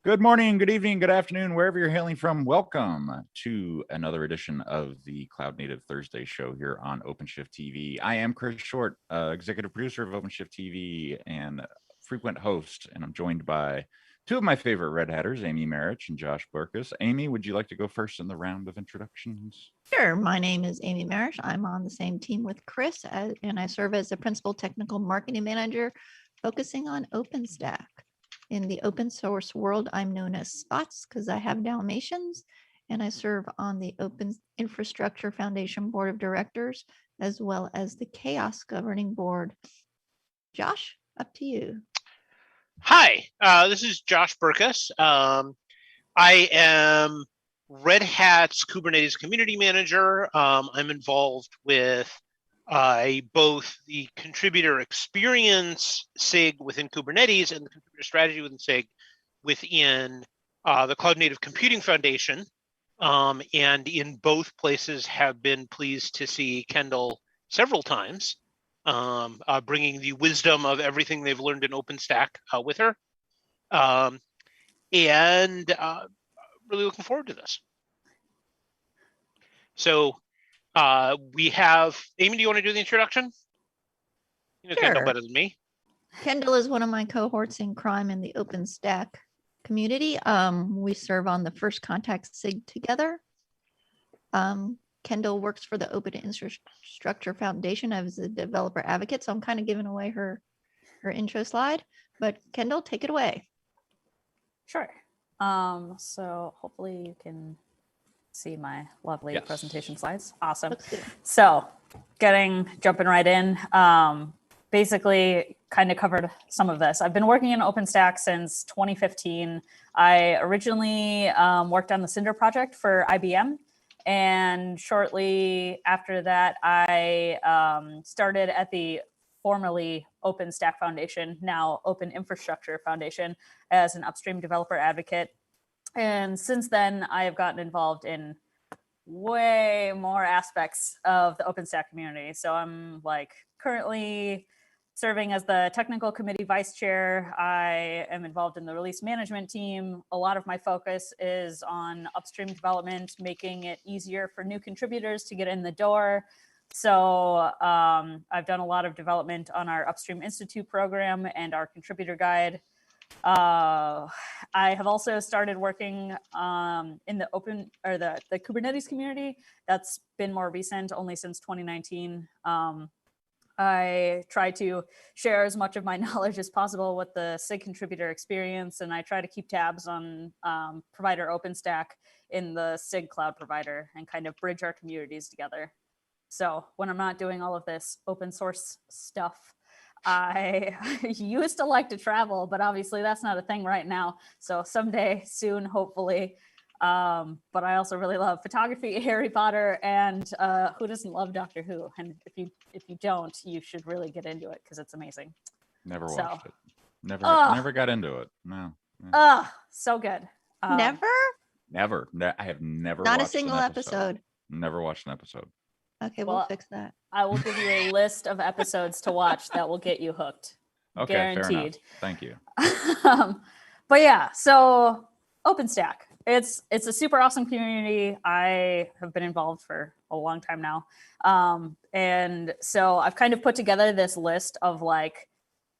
Good morning, good evening, good afternoon, wherever you're hailing from. Welcome to another edition of the Cloud Native Thursday show here on OpenShift TV. I am Chris Short, executive producer of OpenShift TV and frequent host, and I'm joined by two of my favorite Red Hatters, Amy Marich and Josh Burkus. Amy, would you like to go first in the round of introductions? Sure. My name is Amy Marich. I'm on the same team with Chris, and I serve as the principal technical marketing manager focusing on OpenStack. In the open source world, I'm known as Spots because I have Dalmatians, and I serve on the Open Infrastructure Foundation Board of Directors, as well as the Chaos Governing Board. Josh, up to you. Hi, this is Josh Burkus. I am Red Hat's Kubernetes community manager. I'm involved with both the contributor experience SIG within Kubernetes and the contributor strategy within SIG within the Cloud Native Computing Foundation. And in both places have been pleased to see Kendall several times, bringing the wisdom of everything they've learned in OpenStack with her. And really looking forward to this. So we have, Amy, do you want to do the introduction? You know Kendall better than me. Kendall is one of my cohorts in crime in the OpenStack community. We serve on the First Contact SIG together. Kendall works for the Open Infrastructure Foundation as a developer advocate, so I'm kind of giving away her intro slide. But Kendall, take it away. Sure. So hopefully you can see my lovely presentation slides. Awesome. So jumping right in, basically kind of covered some of this. I've been working in OpenStack since 2015. I originally worked on the Cinder project for IBM. And shortly after that, I started at the formerly OpenStack Foundation, now Open Infrastructure Foundation, as an upstream developer advocate. And since then, I have gotten involved in way more aspects of the OpenStack community. So I'm currently serving as the technical committee vice chair. I am involved in the release management team. A lot of my focus is on upstream development, making it easier for new contributors to get in the door. So I've done a lot of development on our Upstream Institute program and our contributor guide. I have also started working in the the Kubernetes community. That's been more recent, only since 2019. I try to share as much of my knowledge as possible with the SIG contributor experience, and I try to keep tabs on provider OpenStack in the SIG cloud provider and kind of bridge our communities together. So when I'm not doing all of this open source stuff, I used to like to travel, but obviously that's not a thing right now. So someday soon, hopefully. But I also really love photography, Harry Potter, and who doesn't love Doctor Who? And if you don't, you should really get into it because it's amazing. Never watched it. Never got into it. No. So good. Never. I have never. Not watched a single episode. Never watched an episode. Okay, we'll fix that. I will give you a list of episodes to watch that will get you hooked. Okay, guaranteed. Thank you. But yeah, so OpenStack. It's a super awesome community. I have been involved for a long time now. And so I've kind of put together this list of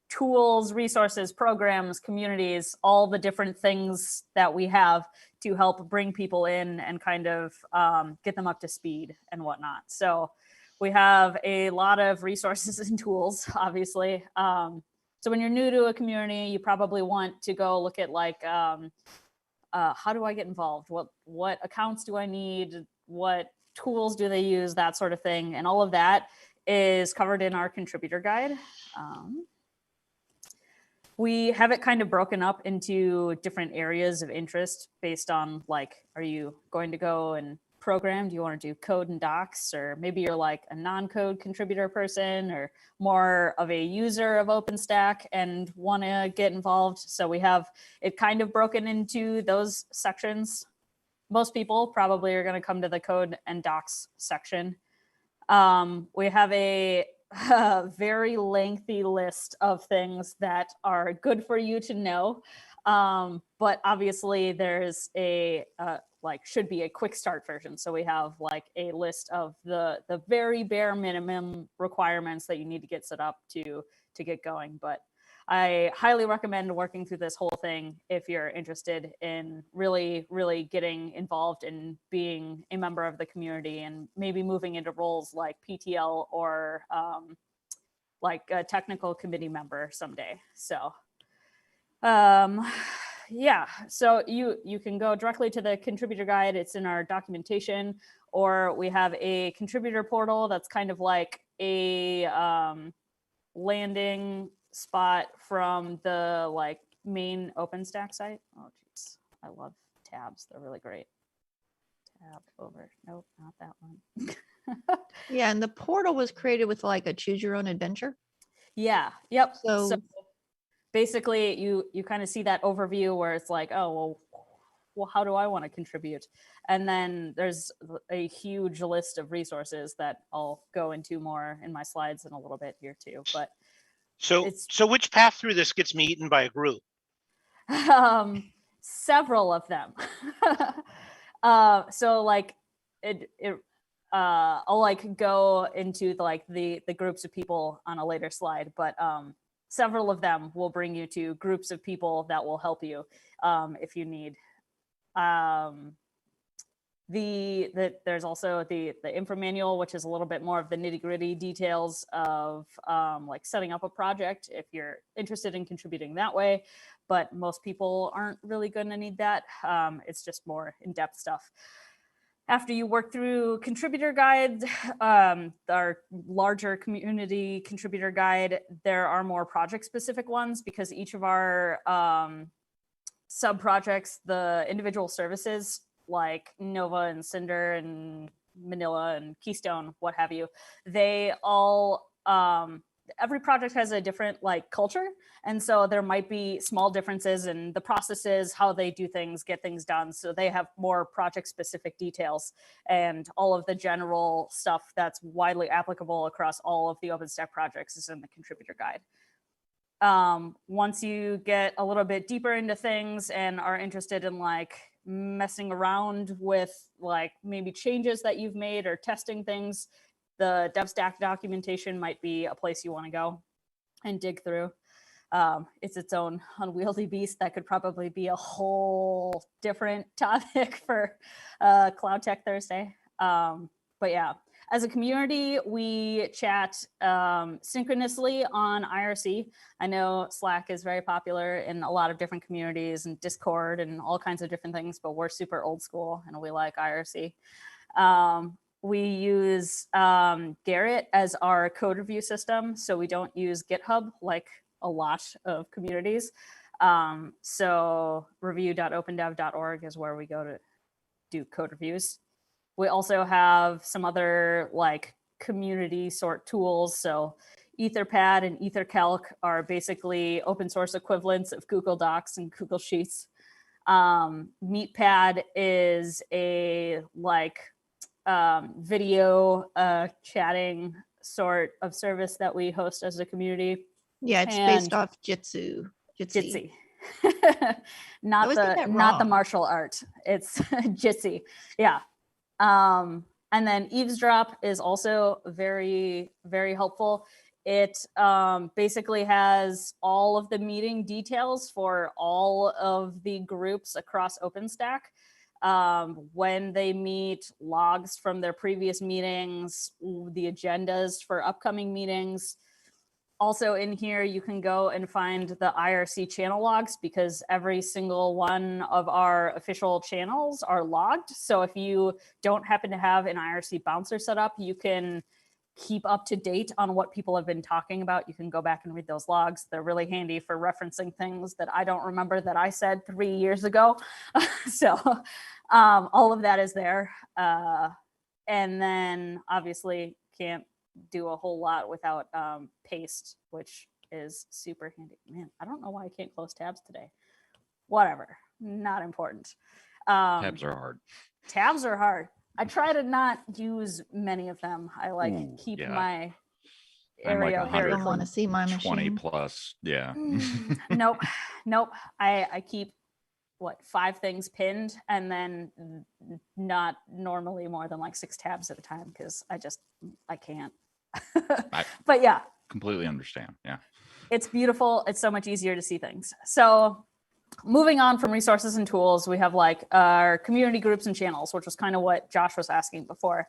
tools, resources, programs, communities, all the different things that we have to help bring people in and kind of get them up to speed and whatnot. So we have a lot of resources and tools, obviously. So when you're new to a community, you probably want to go look at how do I get involved? What accounts do I need? What tools do they use? That sort of thing. And all of that is covered in our contributor guide. We have it kind of broken up into different areas of interest based on are you going to go and program? Do you want to do code and docs? Or maybe you're a non-code contributor person or more of a user of OpenStack and want to get involved. So we have it kind of broken into those sections. Most people probably are going to come to the code and docs section. We have a very lengthy list of things that are good for you to know. But obviously there's a should be a quick start version. So we have like a list of the very bare minimum requirements that you need to get set up to get going. But I highly recommend working through this whole thing if you're interested in really, really getting involved in being a member of the community and maybe moving into roles like PTL or like a technical committee member someday. So yeah, so you can go directly to the contributor guide. It's in our documentation, or we have a contributor portal that's kind of like a landing spot from the like main OpenStack site. Oh geez, I love tabs. They're really great. Tab over. Nope, not that one. Yeah, and the portal was created with like a choose your own adventure. Yeah. Yep. So basically you kind of see that overview where it's like, oh, well, how do I want to contribute? And then there's a huge list of resources that I'll go into more in my slides in a little bit here too. But so which path through this gets me eaten by a group? Several of them. So like I'll like go into the groups of people on a later slide, but several of them will bring you to groups of people that will help you if you need. There's also the info manual, which is a little bit more of the nitty-gritty details of like setting up a project if you're interested in contributing that way, but most people aren't really going to need that. It's just more in-depth stuff. After you work through contributor guide, our larger community contributor guide, there are more project specific ones because each of our sub projects, the individual services like Nova and Cinder and Manila and Keystone, what have you, they all, every project has a different like culture. And so there might be small differences in the processes, how they do things, get things done. So they have more project specific details, and all of the general stuff that's widely applicable across all of the OpenStack projects is in the contributor guide. Once you get a little bit deeper into things and are interested in like messing around with like maybe changes that you've made or testing things, the DevStack documentation might be a place you want to go and dig through. It's its own unwieldy beast that could probably be a whole different topic for Cloud Tech Thursday. But yeah, as a community, we chat synchronously on IRC. I know Slack is very popular in a lot of different communities and Discord and all kinds of different things, but we're super old school and we like IRC. We use Garrett as our code review system, so we don't use GitHub like a lot of communities. So review.opendev.org is where we go to do code reviews. We also have some other like community sort tools. So Etherpad and Ethercalc are basically open source equivalents of Google Docs and Google Sheets. Meetpad is a like video chatting sort of service that we host as a community. Yeah, it's based off Jitsi. not the martial art. It's Jitsi. Yeah. And then Eavesdrop is also very, very helpful. It basically has all of the meeting details for all of the groups across OpenStack. When they meet, logs from their previous meetings, the agendas for upcoming meetings. Also in here, you can go and find the IRC channel logs because every single one of our official channels are logged. So if you don't happen to have an IRC bouncer set up, you can keep up to date on what people have been talking about. You can go back and read those logs. They're really handy for referencing things that I don't remember that I said 3 years ago. So all of that is there. And then obviously can't do a whole lot without paste, which is super handy. Man, I don't know why I can't close tabs today. Whatever, not important. Tabs are hard. Tabs are hard. I try to not use many of them. I like keep my, I'm like area. I Very don't want to see my 20 machine. plus. Yeah. Nope. I keep 5 things pinned, and then not normally more than like 6 tabs at a time, because I can't. But yeah, Completely understand. Yeah. it's beautiful. It's so much easier to see things. So moving on from resources and tools, we have like our community groups and channels, which was kind of what Josh was asking before.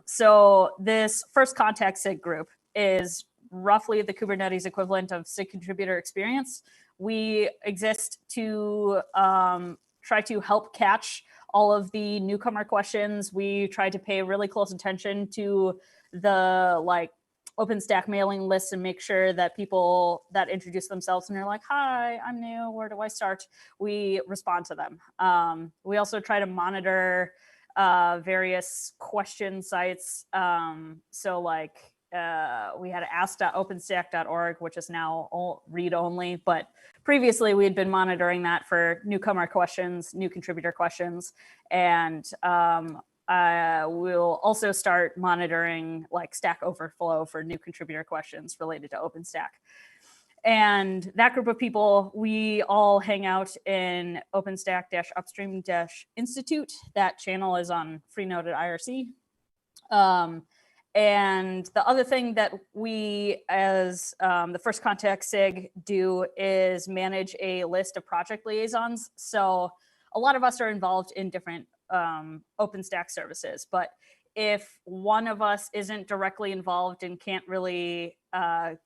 So this first contact SIG group is roughly the Kubernetes equivalent of SIG contributor experience. We exist to try to help catch all of the newcomer questions. We try to pay really close attention to the like OpenStack mailing lists and make sure that people that introduce themselves and are like, hi, I'm new, where do I start? We respond to them. We also try to monitor various question sites. So like we had ask.openstack.org, which is now read only, but previously we had been monitoring that for newcomer questions, new contributor questions, and we'll also start monitoring like Stack Overflow for new contributor questions related to OpenStack. And that group of people, we all hang out in OpenStack-upstream-institute. That channel is on Freenode at IRC. And the other thing that we, as the first contact SIG, do is manage a list of project liaisons. So a lot of us are involved in different OpenStack services, but if one of us isn't directly involved and can't really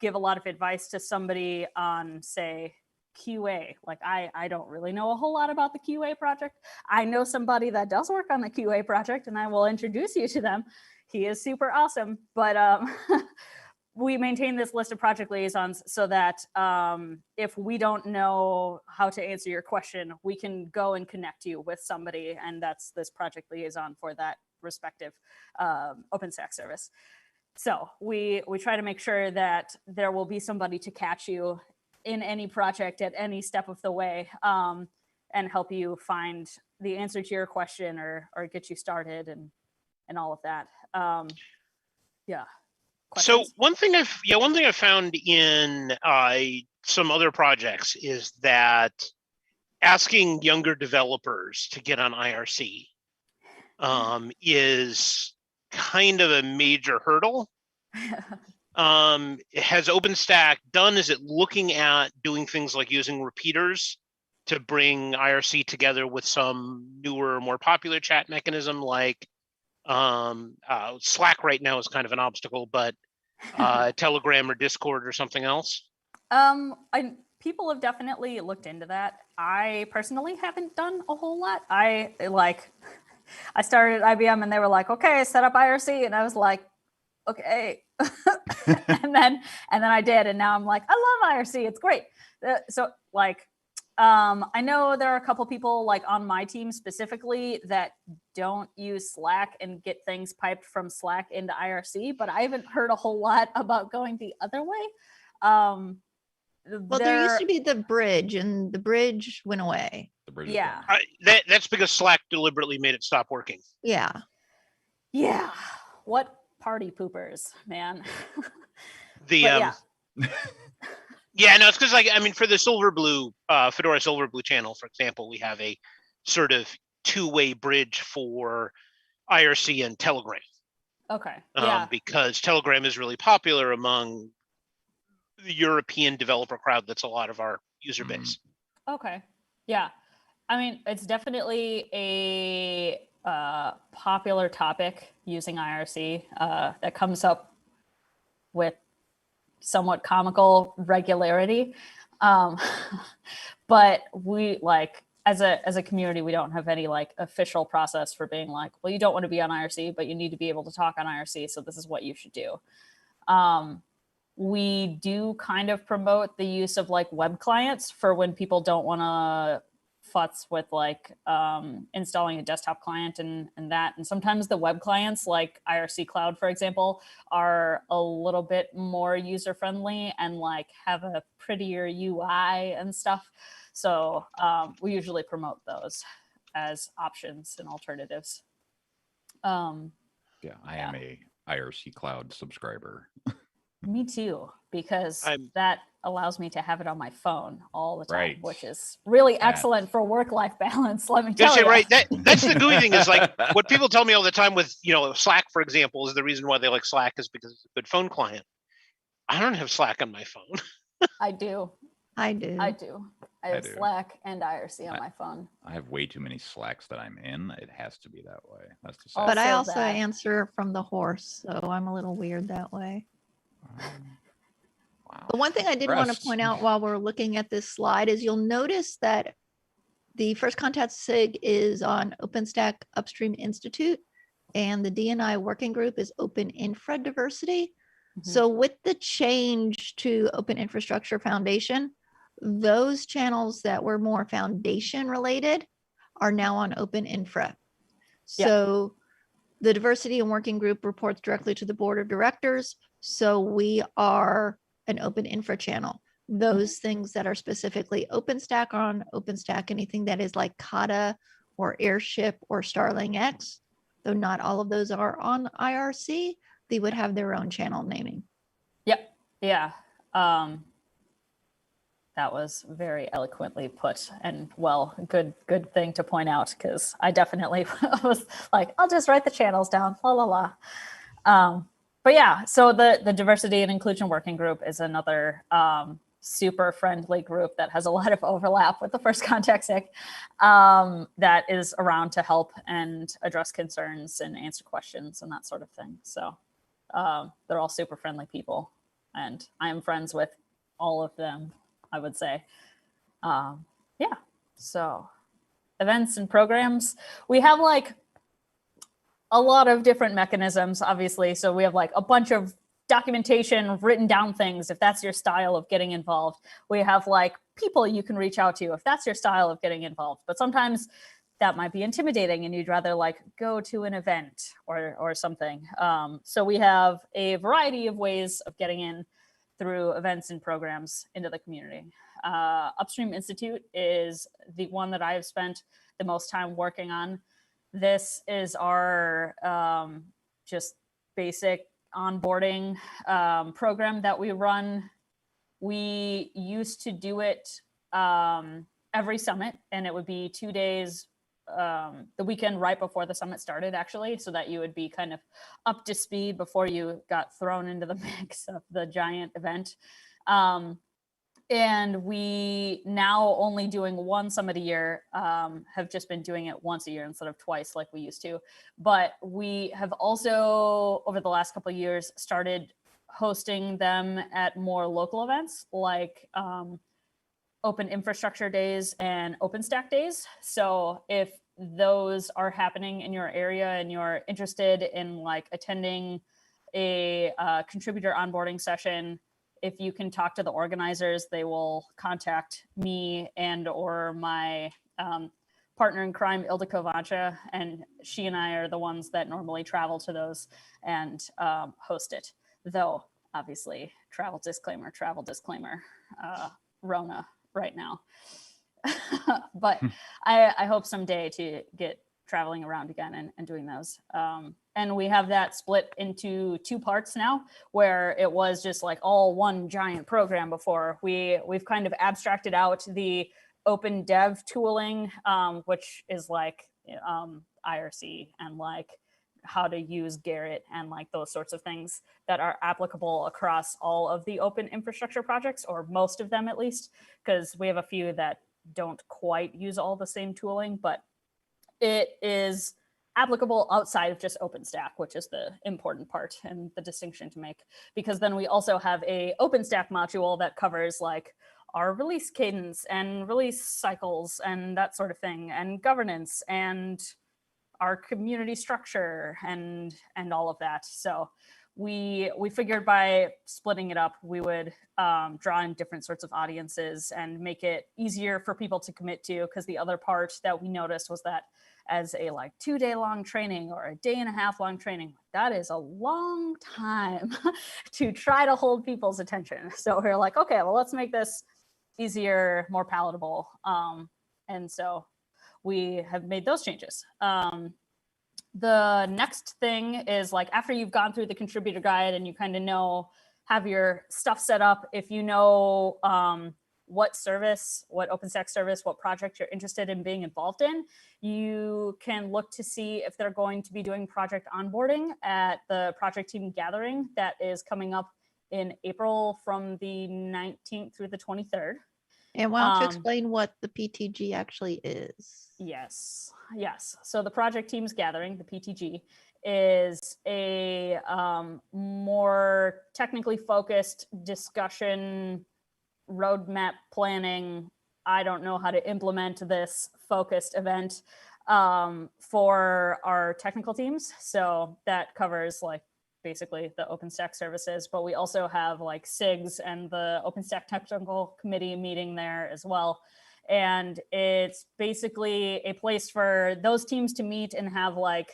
give a lot of advice to somebody on, say, QA, like I don't really know a whole lot about the QA project. I know somebody that does work on the QA project, and I will introduce you to them. He is super awesome, but we maintain this list of project liaisons so that if we don't know how to answer your question, we can go and connect you with somebody, and that's this project liaison for that respective OpenStack service. So we try to make sure that there will be somebody to catch you in any project at any step of the way, and help you find the answer to your question or get you started and all of that. Yeah. So Questions? one thing I've found in some other projects is that asking younger developers to get on IRC is kind of a major hurdle. Has OpenStack done? Is it looking at doing things like using repeaters to bring IRC together with some newer, more popular chat mechanism like Slack right now is kind of an obstacle, but Telegram or Discord or something else? People have definitely looked into that. I personally haven't done a whole lot. I started at IBM and they were like, okay, set up IRC. And I was like, okay. and then I did. And now I'm like, I love IRC. It's great. So like, I know there are a couple people like on my team specifically that don't use Slack and get things piped from Slack into IRC, but I haven't heard a whole lot about going the other way. Well, there used to be the bridge, and the bridge went away. The bridge is Yeah. gone. That's because Slack deliberately made it stop working. Yeah. Yeah. What party poopers, man. Yeah, no, it's because for the Silverblue, Fedora Silverblue channel, for example, we have a sort of two-way bridge for IRC and Telegram. Okay. Yeah. Because Telegram is really popular among the European developer crowd. That's a lot of our user base. Okay. Yeah. I mean, it's definitely a popular topic using IRC that comes up with somewhat comical regularity. But we as a community, we don't have any official process for being like, well, you don't want to be on IRC, but you need to be able to talk on IRC. So this is what you should do. We do kind of promote the use of web clients for when people don't want to futz with installing a desktop client and that. And sometimes the web clients like IRC Cloud, for example, are a little bit more user-friendly and have a prettier UI and stuff. So we usually promote those as options and alternatives. Yeah, I am a IRC Cloud subscriber. Me too, because that allows me to have it on my phone all the time, Right. which is really excellent for work-life balance. Let me Gonna tell say, you. right. That's the gooey thing is like what people tell me all the time with, Slack, for example, is the reason why they like Slack is because it's a good phone client. I don't have Slack on my phone. I do. I do. I have Slack and IRC on my phone. I have way too many Slacks that I'm in. It has to be that way. That's the But I Also also that. answer from the horse, so I'm a little weird that way. Wow. The one thing I did want to point out while we're looking at this slide is you'll notice that the first contact SIG is on OpenStack Upstream Institute, and the D&I working group is Open Infra Diversity. So with the change to Open Infrastructure Foundation, those channels that were more foundation related are now on Open Infra. So the diversity and working group reports directly to the board of directors. So we are an Open Infra channel. Those things that are specifically OpenStack are on OpenStack. Anything that is like Kata or Airship or Starling X, though not all of those are on IRC, they would have their own channel naming. Yep. Yeah. That was very eloquently put, and good thing to point out, because I definitely was like, I'll just write the channels down, la la la. But yeah, so the diversity and inclusion working group is another super friendly group that has a lot of overlap with the first contact SIG, that is around to help and address concerns and answer questions and that sort of thing. So they're all super friendly people, and I am friends with all of them, I would say. So events and programs, we have like a lot of different mechanisms, obviously. So we have like a bunch of documentation, written down things, if that's your style of getting involved. We have like people you can reach out to if that's your style of getting involved. But sometimes that might be intimidating and you'd rather like go to an event or something. So we have a variety of ways of getting in through events and programs into the community. Upstream Institute is the one that I have spent the most time working on. This is our just basic onboarding program that we run. We used to do it every summit, and it would be 2 days, the weekend right before the summit started, actually, so that you would be kind of up to speed before you got thrown into the mix of the giant event. And we now only doing one summit a year, have just been doing it once a year instead of twice like we used to. But we have also, over the last couple of years, started hosting them at more local events like Open Infrastructure Days and OpenStack Days. So if those are happening in your area and you're interested in like attending a contributor onboarding session, if you can talk to the organizers, they will contact me and or my partner in crime, Ildiko Vancha, and she and I are the ones that normally travel to those and host it. Though, obviously, travel disclaimer, Rona right now. But I hope someday to get traveling around again and doing those. And we have that split into 2 parts now, where it was just like all one giant program before. We've kind of abstracted out the open dev tooling, which is like IRC and like how to use Garrett and like those sorts of things that are applicable across all of the open infrastructure projects, or most of them at least, because we have a few that don't quite use all the same tooling, but it is applicable outside of just OpenStack, which is the important part and the distinction to make. Because then we also have a OpenStack module that covers like our release cadence and release cycles and that sort of thing, and governance and our community structure and all of that. So we figured by splitting it up, we would draw in different sorts of audiences and make it easier for people to commit to. Because the other part that we noticed was that as a like 2-day long training or a 1.5-day long training, that is a long time to try to hold people's attention. So we're like, okay, well, let's make this easier, more palatable. And so we have made those changes. The next thing is like after you've gone through the contributor guide and you kind of know have your stuff set up, if you know what service, what OpenStack service, what project you're interested in being involved in, you can look to see if they're going to be doing project onboarding at the project team gathering that is coming up in April from the 19th through the 23rd. And why don't you explain what the PTG actually is? Yes. So the project team's gathering, the PTG, is a more technically focused discussion, roadmap planning. I don't know how to implement this focused event for our technical teams. So that covers like basically the OpenStack services, but we also have like SIGs and the OpenStack technical committee meeting there as well. And it's basically a place for those teams to meet and have like,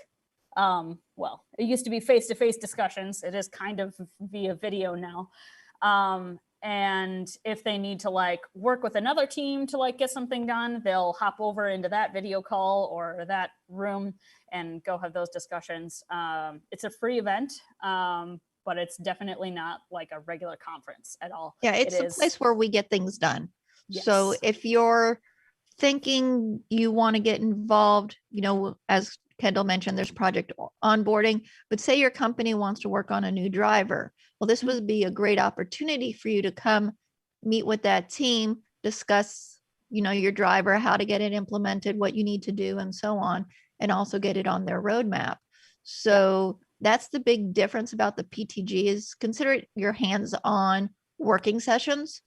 well, it used to be face-to-face discussions. It is kind of via video now. And if they need to like work with another team to like get something done, they'll hop over into that video call or that room and go have those discussions. It's a free event, but it's definitely not like a regular conference at all. Yeah, it's a place where we get things done. Yes. So if you're thinking you want to get involved, you know, as Kendall mentioned, there's project onboarding, but say your company wants to work on a new driver. Well, this would be a great opportunity for you to come meet with that team, discuss, you know, your driver, how to get it implemented, what you need to do, and so on, and also get it on their roadmap. So that's the big difference about the PTG is consider it your hands-on working sessions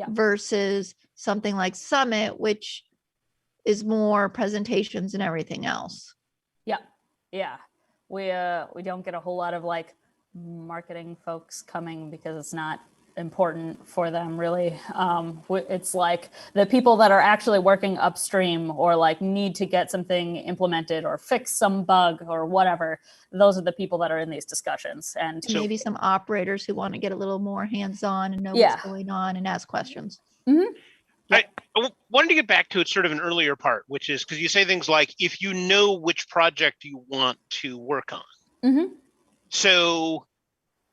versus something like Summit, which is more presentations and everything else. Yeah. We don't get a whole lot of like marketing folks coming because it's not important for them really. It's like the people that are actually working upstream or like need to get something implemented or fix some bug or whatever. Those are the people that are in these discussions. And maybe some operators who want to get a little more hands-on and know what's going on and ask questions. Mm-hmm. I wanted to get back to it sort of an earlier part, which is because you say things like, if you know which project you want to work on. Mm-hmm. So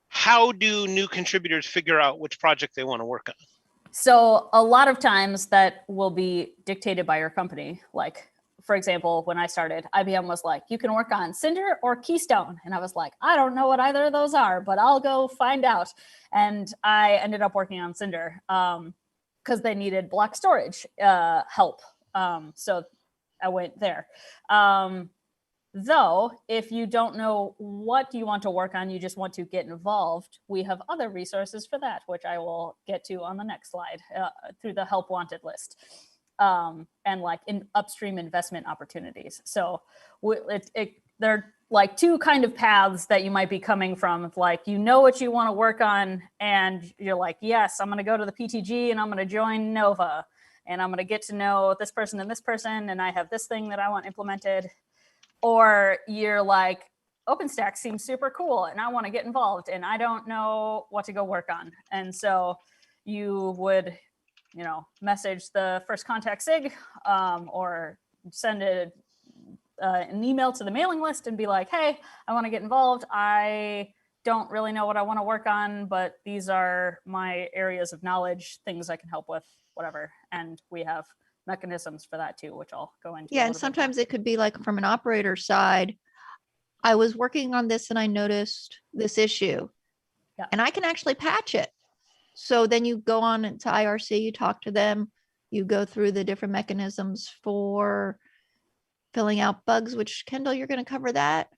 how do new contributors figure out which project they want to work on? So a lot of times that will be dictated by your company. Like, for example, when I started, IBM was like, you can work on Cinder or Keystone. And I was like, I don't know what either of those are, but I'll go find out. And I ended up working on Cinder. Because they needed block storage help. So I went there. Though, if you don't know what you want to work on, you just want to get involved, we have other resources for that, which I will get to on the next slide through the help wanted list. And like in upstream investment opportunities. So they're like two kind of paths that you might be coming from. Like, you know what you want to work on and you're like, yes, I'm going to go to the PTG and I'm going to join Nova and I'm going to get to know this person and I have this thing that I want implemented. Or you're like, OpenStack seems super cool and I want to get involved and I don't know what to go work on. And so you would, you know, message the first contact SIG or send an email to the mailing list and be like, hey, I want to get involved. I don't really know what I want to work on, but these are my areas of knowledge, things I can help with, whatever. And we have mechanisms for that too, which I'll go into. Yeah, and sometimes it could be like from an operator side, I was working on this and I noticed this issue and I can actually patch it. So then you go on to IRC, you talk to them, you go through the different mechanisms for filling out bugs, which Kendall, you're going to cover that?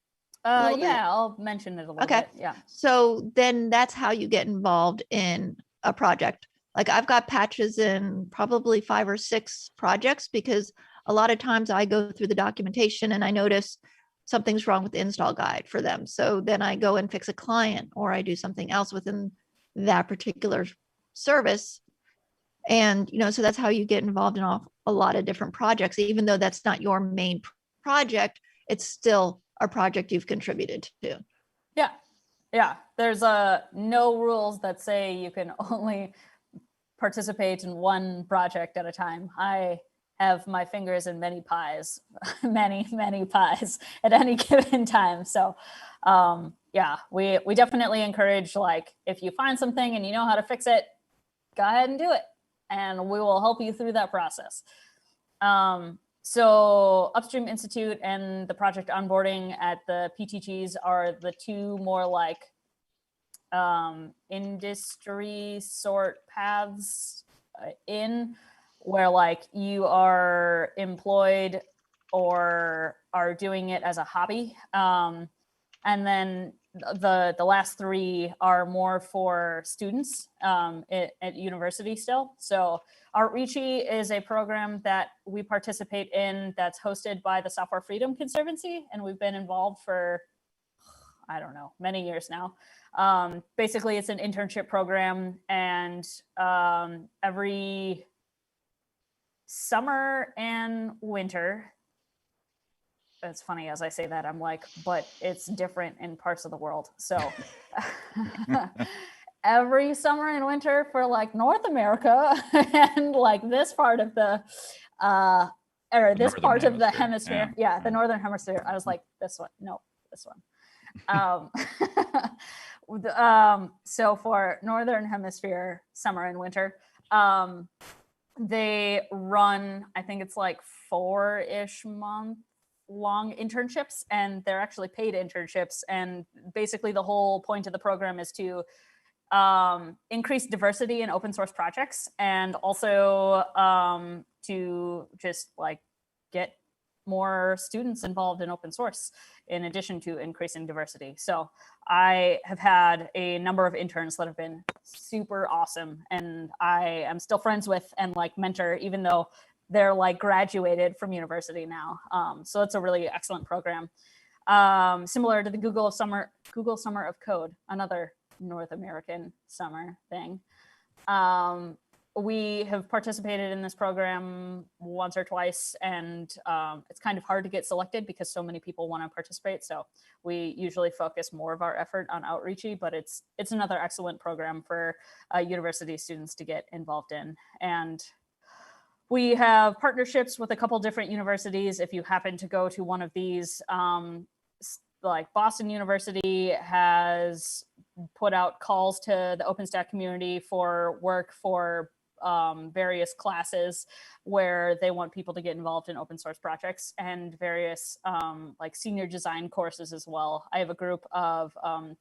I'll mention it a little bit. Yeah. So then that's how you get involved in a project. Like I've got patches in probably 5 or 6 projects because a lot of times I go through the documentation and I notice something's wrong with the install guide for them. So then I go and fix a client or I do something else within that particular service. And, you know, so that's how you get involved in a lot of different projects, even though that's not your main project, it's still a project you've contributed to. Yeah. There's no rules that say you can only participate in one project at a time. I have my fingers in many pies, many pies at any given time. So yeah, we definitely encourage, like, if you find something and you know how to fix it, go ahead and do it, and we will help you through that process. So Upstream Institute and the project onboarding at the PTGs are the two more like industry sort paths in, where like you are employed or are doing it as a hobby. And then the last three are more for students at university still. So Outreachy is a program that we participate in that's hosted by the Software Freedom Conservancy, and we've been involved for, I don't know, many years now. Basically, it's an internship program, and every summer and winter, it's funny as I say that, I'm like, but it's different in parts of the world. So every summer and winter for like North America and like this part of the or this Northern part of the hemisphere. hemisphere. Yeah, the northern hemisphere. I was like, this one. No, this one. So for northern hemisphere summer and winter, they run, I think it's like 4-ish month long internships, and they're actually paid internships. And basically the whole point of the program is to increase diversity in open source projects, and also to just like get more students involved in open source in addition to increasing diversity. So I have had a number of interns that have been super awesome, and I am still friends with and like mentor, even though they're like graduated from university now. So it's a really excellent program. Similar to the Google Summer of Code, another North American summer thing. We have participated in this program once or twice, and it's kind of hard to get selected because so many people want to participate. So we usually focus more of our effort on Outreachy, but it's another excellent program for university students to get involved in. And we have partnerships with a couple different universities. If you happen to go to one of these, like Boston University has put out calls to the OpenStack community for work for various classes where they want people to get involved in open source projects, and various like senior design courses as well. I have a group of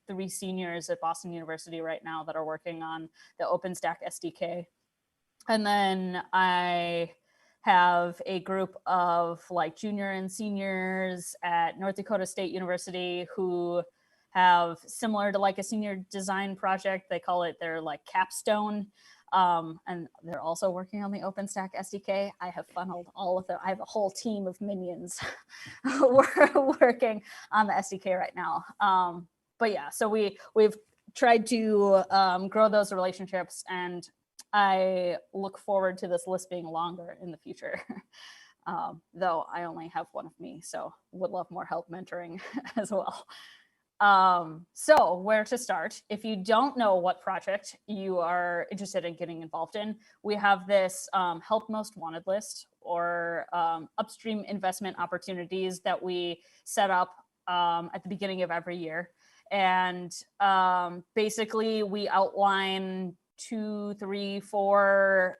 3 seniors at Boston University right now that are working on the OpenStack SDK. And then I have a group of like junior and seniors at North Dakota State University who have, similar to like a senior design project, they call it their like capstone. And they're also working on the OpenStack SDK. I have funneled all of them. I have a whole team of minions working on the SDK right now. But yeah, so we've tried to grow those relationships, and I look forward to this list being longer in the future. Though I only have one of me, so would love more help mentoring as well. So where to start? If you don't know what project you are interested in getting involved in, we have this Help Most Wanted list, or upstream investment opportunities that we set up at the beginning of every year. And basically we outline 2, 3, 4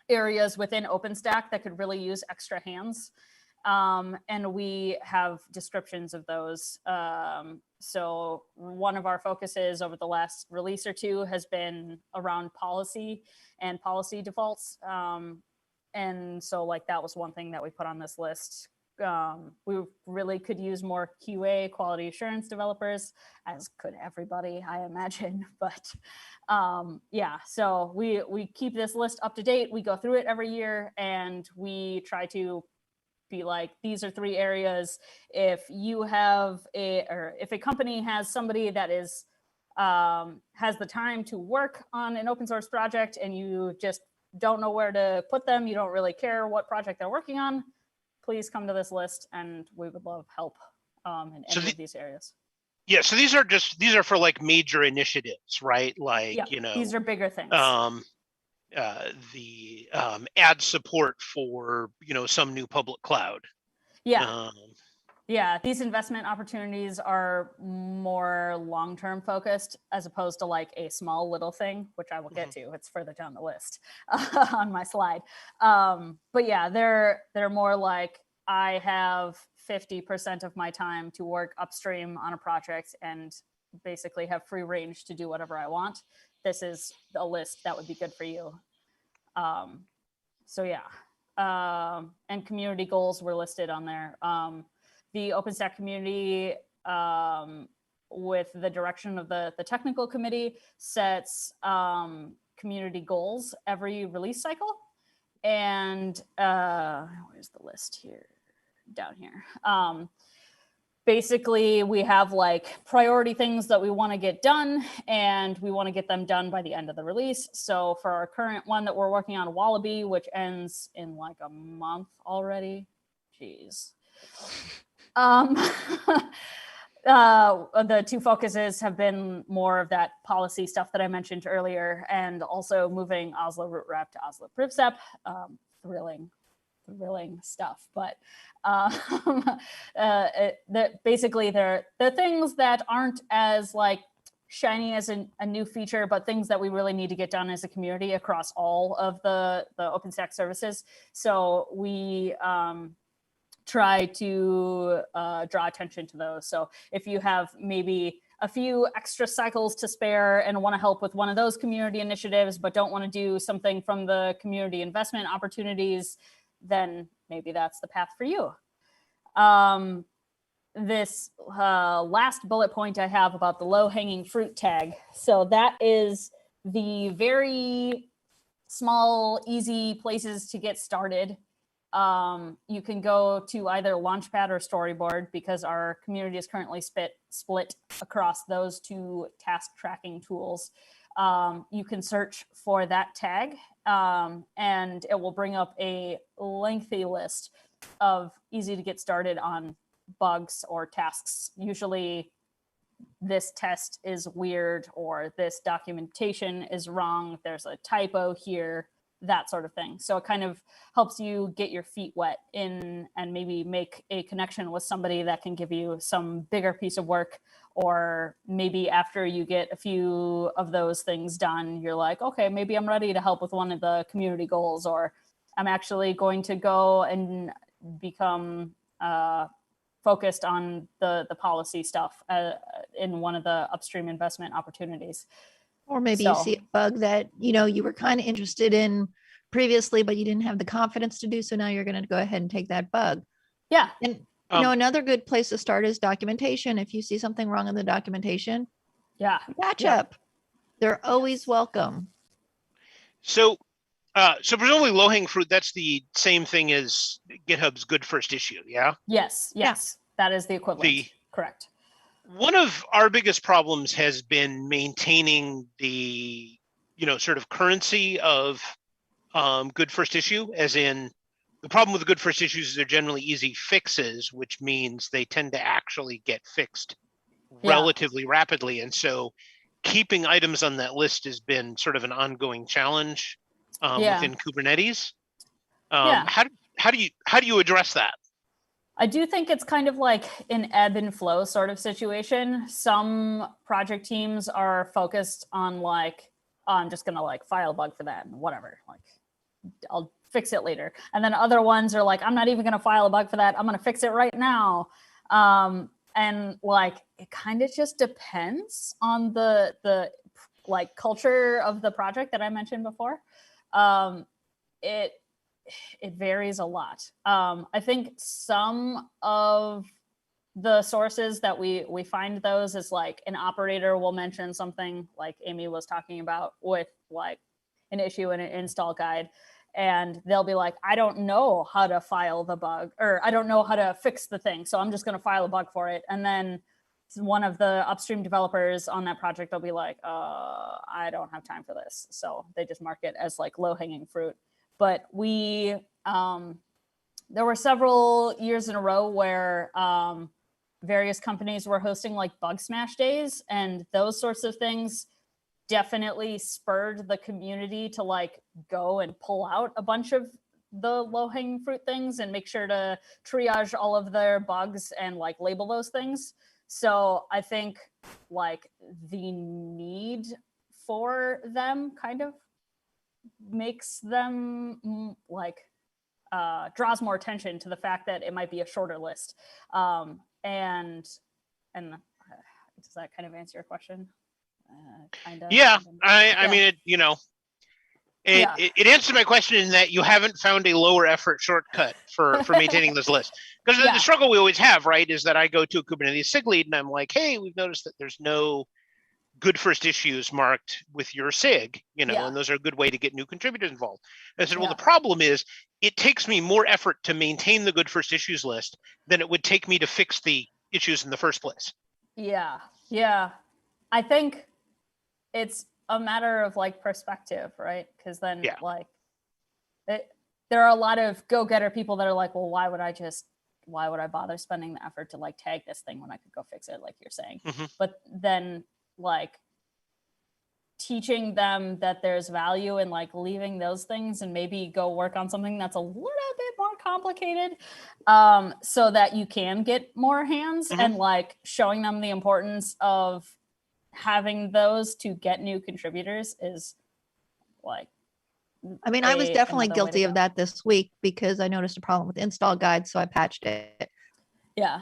areas within OpenStack that could really use extra hands. And we have descriptions of those. So one of our focuses over the last release or two has been around policy and policy defaults. And so like that was one thing that we put on this list. We really could use more QA, quality assurance developers, as could everybody, I imagine. But yeah, so we keep this list up to date. We go through it every year, and we try to be like, these are 3 areas. If you have if a company has somebody that is has the time to work on an open source project, and you just don't know where to put them, you don't really care what project they're working on, please come to this list, and we would love help in any of these areas. Yeah, so these are for like major initiatives, right? Like, yeah, you know, these are bigger things. The ad support for, you know, some new public cloud. Yeah. Yeah, these investment opportunities are more long-term focused as opposed to like a small little thing, which I will get to. It's further down the list on my slide. But yeah, they're more like I have 50% of my time to work upstream on a project and basically have free range to do whatever I want. This is a list that would be good for you. So yeah, and community goals were listed on there. The OpenStack community, with the direction of the technical committee, sets community goals every release cycle. And where's the list here? Down here. Basically, we have like priority things that we want to get done, and we want to get them done by the end of the release. So for our current one that we're working on, Wallaby, which ends in like a month already. Jeez. The two focuses have been more of that policy stuff that I mentioned earlier, and also moving Oslo root wrap to Oslo proof step. Thrilling stuff, but basically they're things that aren't as like shiny as a new feature, but things that we really need to get done as a community across all of the OpenStack services. So we try to draw attention to those. So if you have maybe a few extra cycles to spare and want to help with one of those community initiatives, but don't want to do something from the community investment opportunities, then maybe that's the path for you. This last bullet point I have about the low-hanging fruit tag. So that is the very small, easy places to get started. You can go to either Launchpad or Storyboard because our community is currently split across those two task tracking tools. You can search for that tag, and it will bring up a lengthy list of easy to get started on bugs or tasks. Usually this test is weird, or this documentation is wrong, there's a typo here, that sort of thing. So it kind of helps you get your feet wet in and maybe make a connection with somebody that can give you some bigger piece of work. Or maybe after you get a few of those things done, you're like, okay, maybe I'm ready to help with one of the community goals, or I'm actually going to go and become focused on the policy stuff in one of the upstream investment opportunities. Or maybe you see a bug that, you were kind of interested in previously, but you didn't have the confidence to do. So now you're going to go ahead and take that bug. Yeah. And another good place to start is documentation. If you see something wrong in the documentation, catch up. They're always welcome. So presumably low-hanging fruit, that's the same thing as GitHub's good first issue, yeah? Yes. Yeah. That is the equivalent. Correct. One of our biggest problems has been maintaining the, sort of currency of good first issue, as in the problem with the good first issues is they're generally easy fixes, which means they tend to actually get fixed relatively rapidly. And so keeping items on that list has been sort of an ongoing challenge within Kubernetes. How do you address that? I do think it's kind of like an ebb and flow sort of situation. Some project teams are focused on like, oh, I'm just going to like file a bug for that and whatever, like I'll fix it later. And then other ones are like, I'm not even going to file a bug for that. I'm going to fix it right now. And like, it kind of just depends on the like culture of the project that I mentioned before. It varies a lot. I think some of the sources that we find those is like an operator will mention something like Amy was talking about with like an issue in an install guide, and they'll be like, I don't know how to file the bug, or I don't know how to fix the thing, so I'm just going to file a bug for it. And then one of the upstream developers on that project will be like, I don't have time for this. So they just mark it as like low-hanging fruit. But there were several years in a row where various companies were hosting like bug smash days, and those sorts of things definitely spurred the community to like go and pull out a bunch of the low-hanging fruit things and make sure to triage all of their bugs and like label those things. So I think like the need for them kind of makes them like draws more attention to the fact that it might be a shorter list. And does that kind of answer your question? Kind of. Yeah, I mean, it answered my question in that you haven't found a lower effort shortcut for maintaining this list. Because the struggle we always have, right, is that I go to a Kubernetes SIG lead and I'm like, hey, we've noticed that there's no good first issues marked with your SIG, and those are a good way to get new contributors involved. And I said, well, the problem is it takes me more effort to maintain the good first issues list than it would take me to fix the issues in the first place. Yeah. I think it's a matter of like perspective, right? Because then there are a lot of go-getter people that are like, well, why would I bother spending the effort to like tag this thing when I could go fix it, like you're saying. But then like teaching them that there's value in like leaving those things and maybe go work on something that's a little bit more complicated, so that you can get more hands, and like showing them the importance of having those to get new contributors is like, I mean, I was definitely guilty of that this week because I noticed a problem with install guide, so I patched it. Yeah.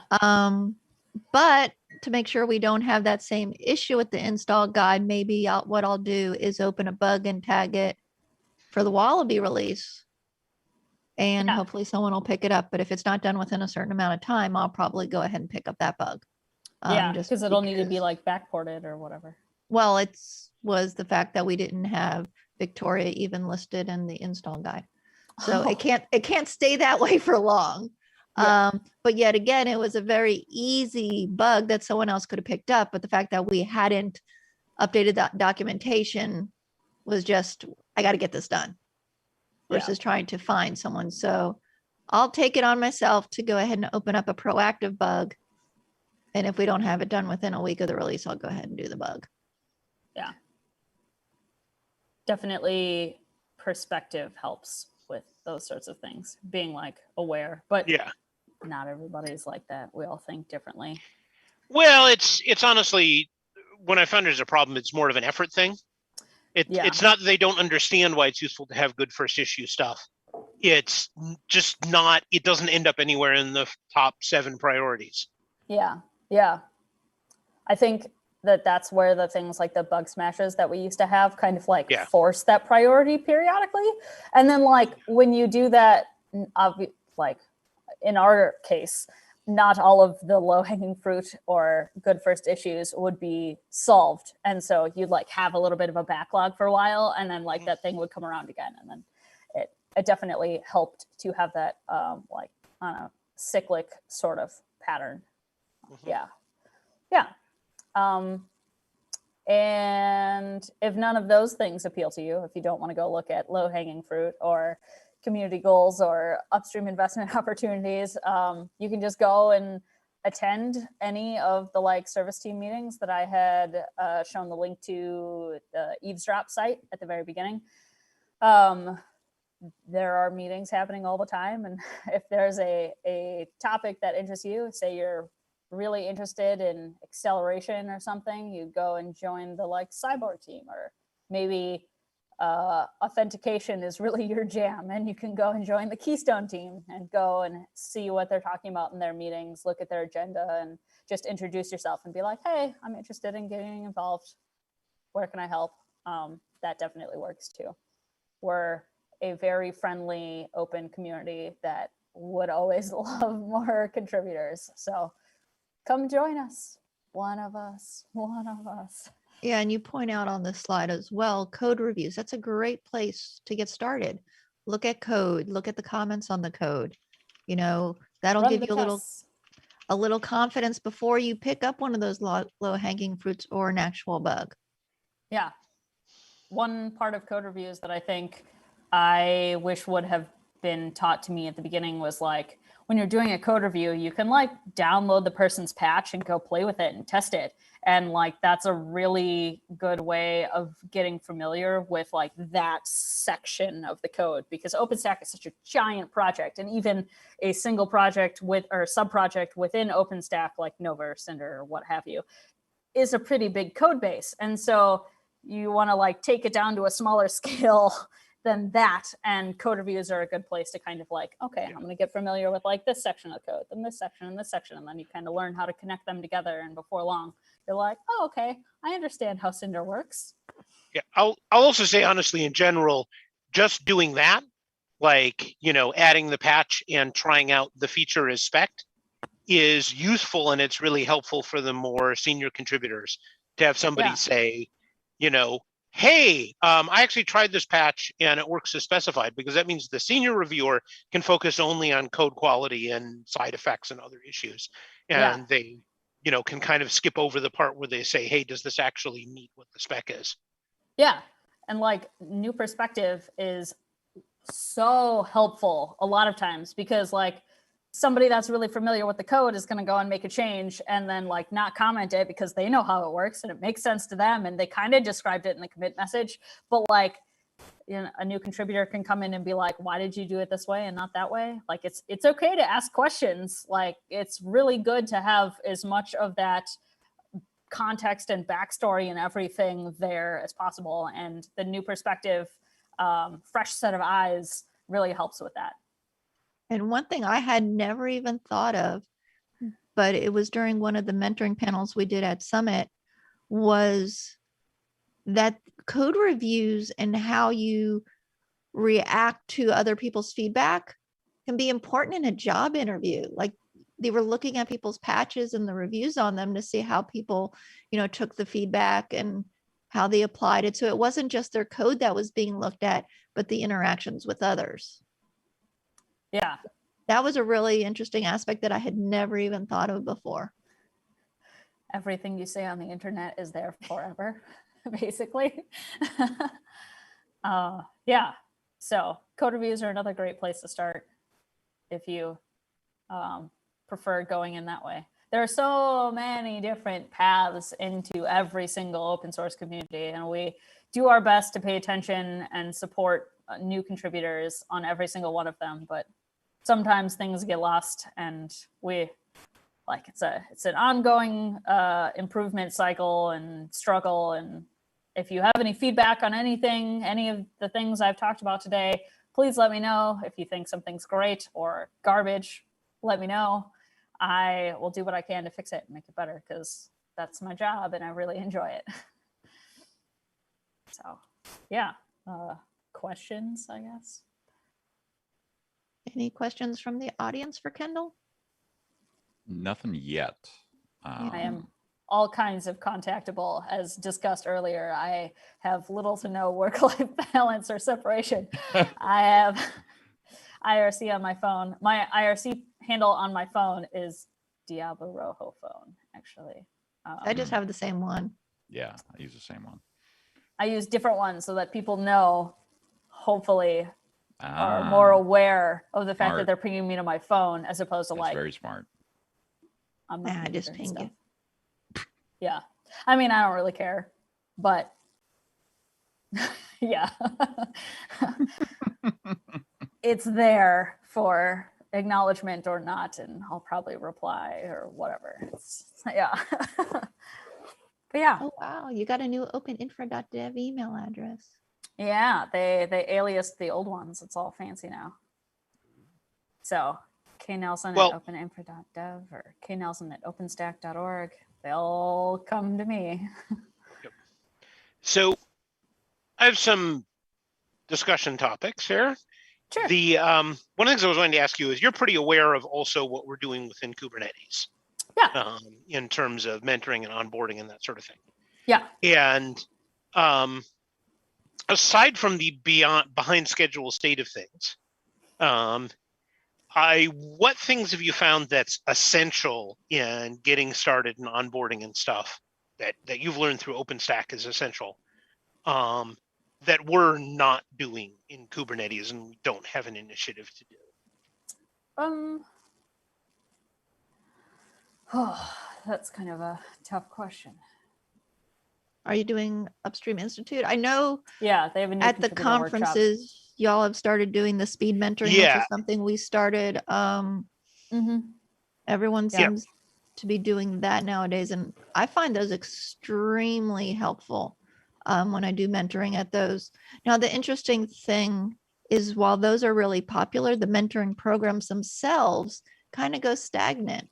But to make sure we don't have that same issue with the install guide, maybe what I'll do is open a bug and tag it for the Wallaby release. And hopefully someone will pick it up. But if it's not done within a certain amount of time, I'll probably go ahead and pick up that bug. Because it'll need to be like backported or whatever. Well, was the fact that we didn't have Victoria even listed in the install guide. So it can't stay that way for long. But yet again, it was a very easy bug that someone else could have picked up. But the fact that we hadn't updated that documentation was just, I got to get this done versus trying to find someone. So I'll take it on myself to go ahead and open up a proactive bug. And if we don't have it done within a week of the release, I'll go ahead and do the bug. Yeah. Definitely perspective helps with those sorts of things, being like aware, but not everybody's like that. We all think differently. Well, it's honestly, when I found there's a problem, it's more of an effort thing. It's not that they don't understand why it's useful to have good first issue stuff. It's just not, it doesn't end up anywhere in the top 7 priorities. Yeah. I think that's where the things like the bug smashes that we used to have kind of like force that priority periodically. And then like when you do that, like in our case, not all of the low-hanging fruit or good first issues would be solved. And so you'd like have a little bit of a backlog for a while, and then like that thing would come around again. And then it definitely helped to have that like on a cyclic sort of pattern. And if none of those things appeal to you, if you don't want to go look at low-hanging fruit or community goals or upstream investment opportunities, you can just go and attend any of the like service team meetings that I had shown the link to the eavesdrop site at the very beginning. There are meetings happening all the time, and if there's a topic that interests you, say you're really interested in acceleration or something, you go and join the like cyborg team, or maybe authentication is really your jam and you can go and join the Keystone team and go and see what they're talking about in their meetings, look at their agenda, and just introduce yourself and be like, hey, I'm interested in getting involved. Where can I help? That definitely works too. We're a very friendly, open community that would always love more contributors. So come join us. One of us. Yeah, and you point out on this slide as well, code reviews. That's a great place to get started. Look at code, look at the comments on the code. That'll give you a little confidence before you pick up one of those low-hanging fruits or an actual bug. Yeah. One part of code reviews that I think I wish would have been taught to me at the beginning was like, when you're doing a code review, you can like download the person's patch and go play with it and test it. And like, that's a really good way of getting familiar with like that section of the code, because OpenStack is such a giant project, and even a single project with or sub-project within OpenStack, like Nova or Cinder or what have you, is a pretty big code base. And so you want to like take it down to a smaller scale than that, and code reviews are a good place to kind of like, okay, I'm going to get familiar with like this section of the code, then this section and this section, and then you kind of learn how to connect them together, and before long you're like, oh, okay, I understand how Cinder works. Yeah, I'll also say honestly, in general, just doing that, like, you know, adding the patch and trying out the feature as spec is useful, and it's really helpful for the more senior contributors to have somebody say, you know, hey, I actually tried this patch and it works as specified, because that means the senior reviewer can focus only on code quality and side effects and other issues. And they, you know, can kind of skip over the part where they say, hey, does this actually meet what the spec is? Yeah. And like, new perspective is so helpful a lot of times, because like somebody that's really familiar with the code is going to go and make a change and then like not comment it because they know how it works and it makes sense to them, and they kind of described it in the commit message. But like, you know, a new contributor can come in and be like, why did you do it this way and not that way? Like, it's okay to ask questions. Like, it's really good to have as much of that context and backstory and everything there as possible. And the new perspective, fresh set of eyes really helps with that. And one thing I had never even thought of, but it was during one of the mentoring panels we did at Summit, was that code reviews and how you react to other people's feedback can be important in a job interview. Like, they were looking at people's patches and the reviews on them to see how people, you know, took the feedback and how they applied it. So it wasn't just their code that was being looked at, but the interactions with others. Yeah. That was a really interesting aspect that I had never even thought of before. Everything you say on the internet is there forever, basically. Yeah. So code reviews are another great place to start if you prefer going in that way. There are so many different paths into every single open source community, and we do our best to pay attention and support new contributors on every single one of them. But sometimes things get lost, and we like, it's an ongoing improvement cycle and struggle. And if you have any feedback on anything, any of the things I've talked about today, please let me know. If you think something's great or garbage, let me know. I will do what I can to fix it and make it better, because that's my job and I really enjoy it. So yeah, questions, I guess. Any questions from the audience for Kendall? Nothing yet. I am all kinds of contactable. As discussed earlier, I have little to no work-life balance or separation. I have IRC on my phone. My IRC handle on my phone is Diablo Rojo phone, actually. I just have the same one. Yeah, I use the same one. I use different ones so that people know, hopefully, are more aware of the fact that they're pinging me to my phone, as opposed to like, very smart. I just ping you. Yeah. I mean, I don't really care, but yeah. It's there for acknowledgement or not, and I'll probably reply or whatever. Yeah. But yeah. Oh, wow. You got a new openinfra.dev email address. Yeah, they aliased the old ones. It's all fancy now. So knelson at openinfra.dev or knelson at openstack.org. They'll come to me. Yep. So I have some discussion topics here. Sure. The one of the things I was going to ask you is, you're pretty aware of also what we're doing within Kubernetes. Yeah. In terms of mentoring and onboarding and that sort of thing. Yeah. And aside from the behind schedule state of things, what things have you found that's essential in getting started and onboarding and stuff that you've learned through OpenStack is essential, that we're not doing in Kubernetes and we don't have an initiative to do? Oh, that's kind of a tough question. Are you doing Upstream Institute? I know Yeah, they have a new at the contributor workshop. conferences, y'all have started doing the speed mentoring, which Yeah. is something we started. Everyone Yeah. seems to be doing that nowadays. And I find those extremely helpful when I do mentoring at those. Now, the interesting thing is while those are really popular, the mentoring programs themselves kind of go stagnant.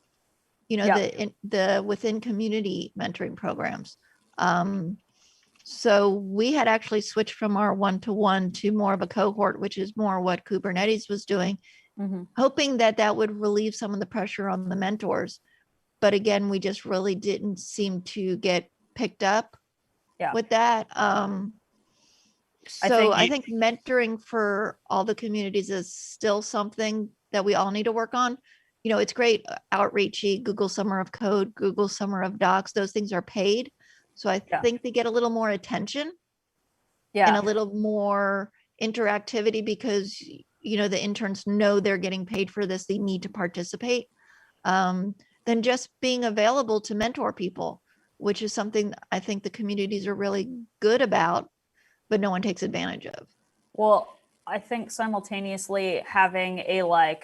You know, the within community mentoring programs. So we had actually switched from our one-to-one to more of a cohort, which is more what Kubernetes was doing, hoping that that would relieve some of the pressure on the mentors. But again, we just really didn't seem to get picked up with that. So I think mentoring for all the communities is still something that we all need to work on. You know, it's great outreachy, Google Summer of Code, Google Summer of Docs, those things are paid. So I think they get a little more attention and a little more interactivity because, you know, the interns know they're getting paid for this. They need to participate than just being available to mentor people, which is something I think the communities are really good about, but no one takes advantage of. Well, I think simultaneously having a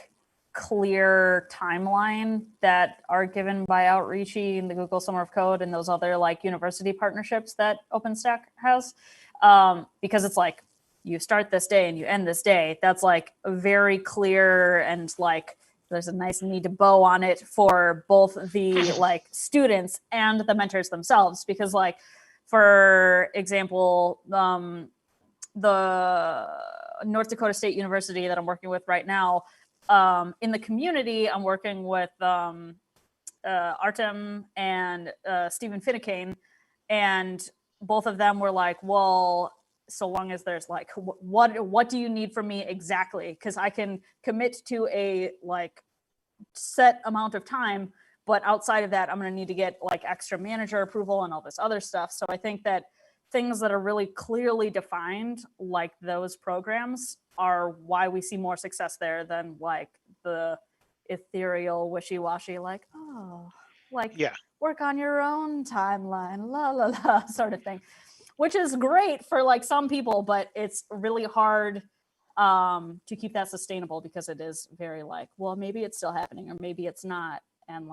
clear timeline that are given by Outreachy and the Google Summer of Code and those other university partnerships that OpenStack has, because it's you start this day and you end this day. That's very clear and there's a nice neat bow on it for both the students and the mentors themselves. Because for example, the North Dakota State University that I'm working with right now, in the community, I'm working with Artem and Stephen Finnecane, and both of them were well, so long as there's what do you need from me exactly? Because I can commit to a set amount of time, but outside of that, I'm going to need to get extra manager approval and all this other stuff. So I think that things that are really clearly defined, like those programs, are why we see more success there than the ethereal, wishy-washy, work on your own timeline, la la la sort of thing, which is great for some people, but it's really hard to keep that sustainable because it is very well, maybe it's still happening or maybe it's not, and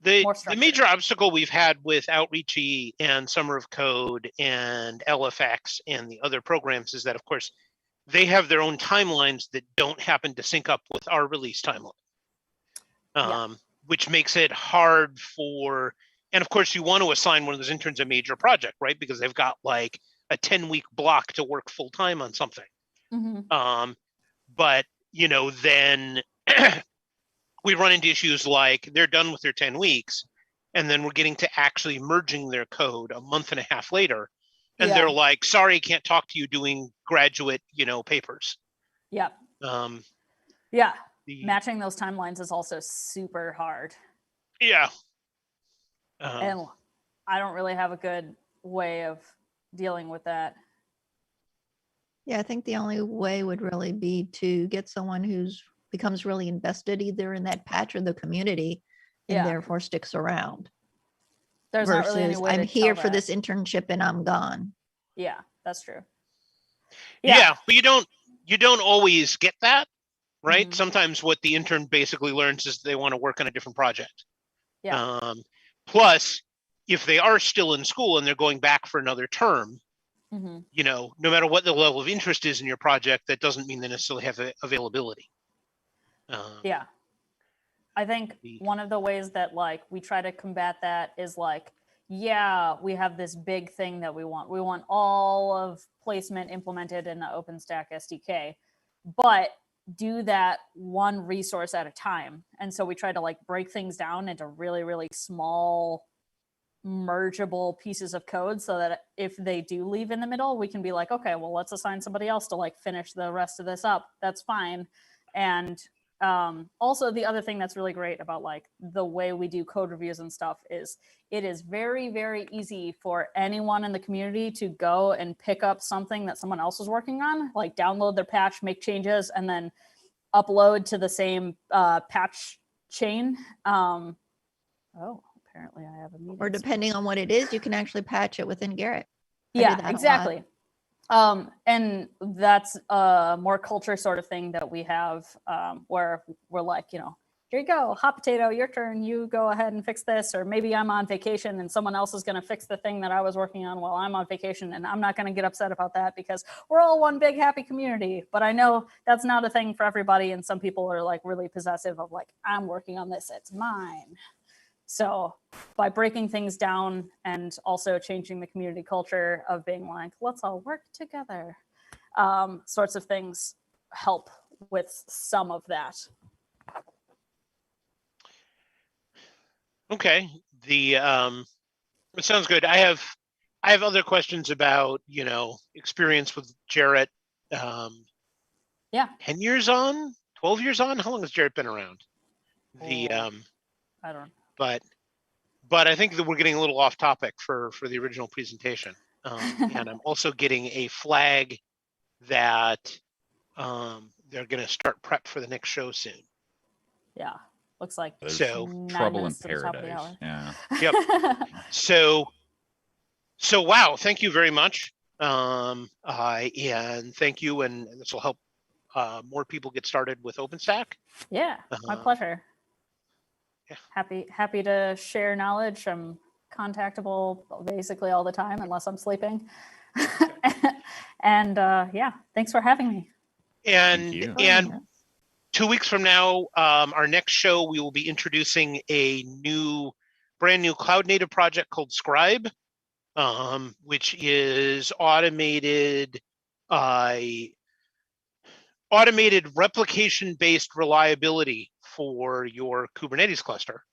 the major obstacle we've had with Outreachy and Summer of Code and LFX and the other programs is that, of course, they have their own timelines that don't happen to sync up with our release timeline, which makes it hard for, and of course, you want to assign one of those interns a major project, right? Because they've got a 10-week block to work full time on something. But, then we run into issues they're done with their 10 weeks and then we're getting to actually merging their code a month and a half later. And they're sorry, can't talk to you doing graduate, papers. Matching those timelines is also super hard. And I don't really have a good way of dealing with that. Yeah, I think the only way would really be to get someone who's becomes really invested either in that patch or the community and therefore sticks around. There's not really any way I'm to here tell for that. this internship and I'm gone. Yeah, that's true. But you don't always get that, right? Sometimes what the intern basically learns is they want to work on a different project. Plus, if they are still in school and they're going back for another term, no matter what the level of interest is in your project, that doesn't mean they necessarily have availability. I think one of the ways that we try to combat that is we have this big thing that we want. We want all of placement implemented in the OpenStack SDK, but do that one resource at a time. And so we try to break things down into really, really small mergeable pieces of code so that if they do leave in the middle, we can be okay, well, let's assign somebody else to finish the rest of this up. That's fine. And also the other thing that's really great about the way we do code reviews and stuff is it is very, very easy for anyone in the community to go and pick up something that someone else is working on, download their patch, make changes, and then upload to the same patch chain. apparently I have a meeting. Or depending on what it is, you can actually patch it within Garrett. I do Yeah, that a lot. exactly. And that's a more culture sort of thing that we have, where we're like, you know, here you go, hot potato, your turn, you go ahead and fix this. Or maybe I'm on vacation and someone else is going to fix the thing that I was working on while I'm on vacation, and I'm not going to get upset about that because we're all one big happy community. But I know that's not a thing for everybody, and some people are like really possessive of like, I'm working on this, it's mine. So by breaking things down and also changing the community culture of being like, let's all work together, sorts of things help with some of that. Okay. It sounds good. I have other questions about, you know, experience with Jarrett. Yeah. 10 years on, 12 years on. How long has Jarrett been around? I don't know. But I think that we're getting a little off topic for the original presentation. And I'm also getting a flag that they're going to start prep for the next show soon. Yeah. Looks like There's So 9 trouble in minutes to the top of the paradise. hour. Yeah. Yep. So wow, thank you very much. And thank you, and this will help more people get started with OpenStack. Yeah, my pleasure. Yeah. Happy to share knowledge. I'm contactable basically all the time unless I'm sleeping. And yeah, thanks for having me. Thank you. And 2 weeks from now, our next show, we will be introducing a brand new cloud native project called Scribe, which is automated replication-based reliability for your Kubernetes cluster.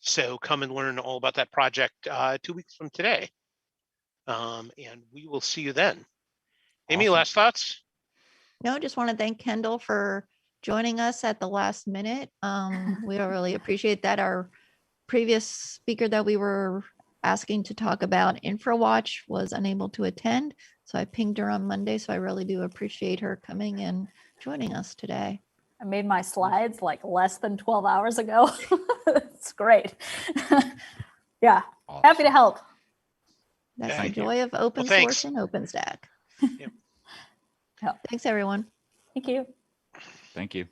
So come and learn all about that project 2 weeks from today. And we will see you then. Amy, Awesome. last thoughts? No, just want to thank Kendall for joining us at the last minute. We really appreciate that. Our previous speaker that we were asking to talk about InfraWatch was unable to attend. So I pinged her on Monday. So I really do appreciate her coming and joining us today. I made my slides like less than 12 hours ago. It's great. Yeah, Awesome. happy to help. That's Thank the you. joy of open source and OpenStack. Yep. Thanks, everyone. Thank you. Thank you.